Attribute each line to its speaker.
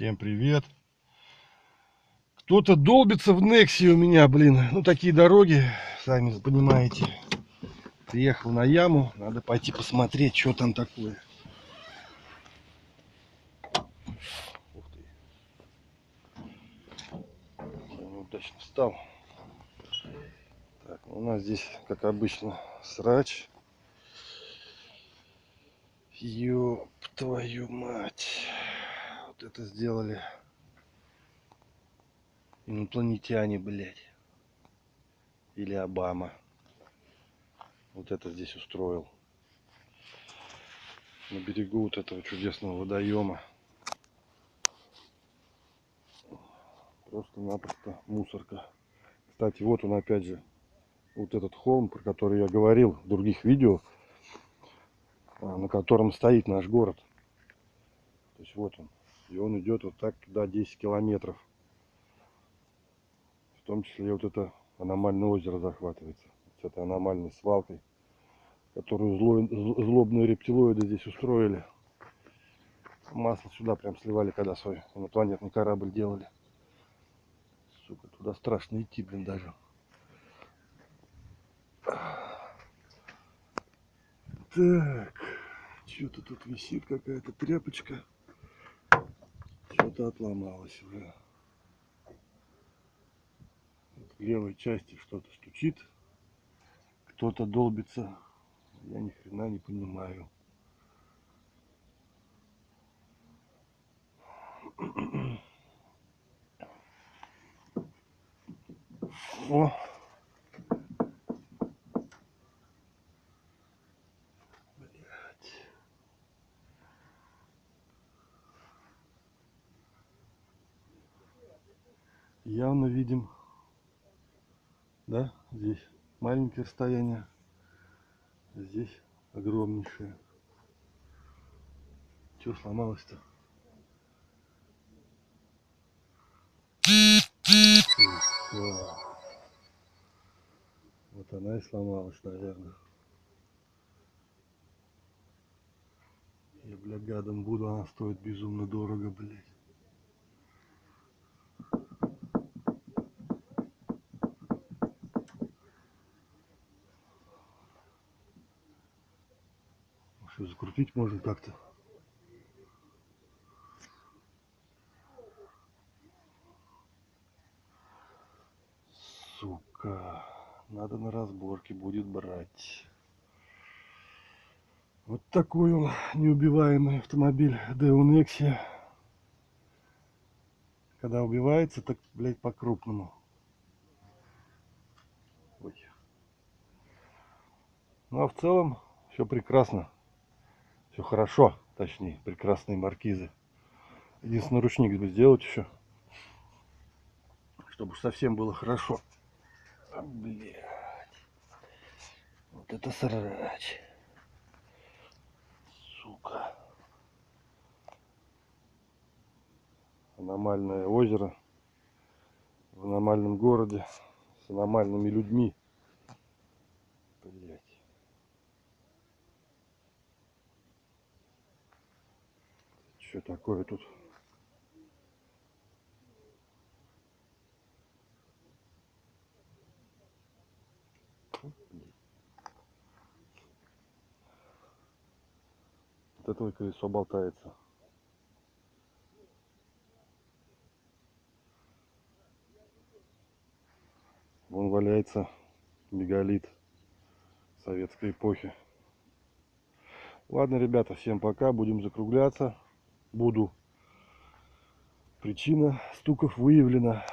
Speaker 1: Всем привет. Кто-то долбится в Нексе у меня, блин. Ну, такие дороги, сами понимаете. Приехал на яму, надо пойти посмотреть, что там такое. Ух ты. Я неудачно встал. Так, у нас здесь, как обычно, срач. Ёб твою мать. Вот это сделали инопланетяне, блядь. Или Обама. Вот это здесь устроил. На берегу вот этого чудесного водоема. Просто-напросто мусорка. Кстати, вот он опять же. Вот этот холм, про который я говорил в других видео. На котором стоит наш город. То есть вот он. И он идет вот так туда 10 километров. В том числе вот это аномальное озеро захватывается. С этой аномальной свалкой, которую злобные рептилоиды здесь устроили. Масло сюда прям сливали, когда свой инопланетный корабль делали. Сука, туда страшно идти, блин, даже. Так, что-то тут висит, какая-то тряпочка. Что-то отломалось уже. В левой части что-то стучит. Кто-то долбится. Я ни хрена не понимаю. О! Блять. Явно видим, да, здесь маленькое расстояние, а здесь огромнейшее. Что сломалось-то? Вот она и сломалась, наверное. Я, бля, гадом буду, она стоит безумно дорого, блядь. Что, закрутить можно как-то? Сука, надо на разборке будет брать. Вот такой он неубиваемый автомобиль Deo Nexia. Когда убивается, так, блядь, по-крупному. Ой. Ну а в целом все прекрасно. Все хорошо, точнее, прекрасные маркизы. Единственный ручник бы сделать еще, чтобы совсем было хорошо. А, блядь. Вот это срач. Сука. Аномальное озеро в аномальном городе с аномальными людьми. Блять. Что такое тут? Вот это вот колесо болтается. Вон валяется мегалит советской эпохи. Ладно, ребята, всем пока. Будем закругляться. Буду. Причина стуков выявлена.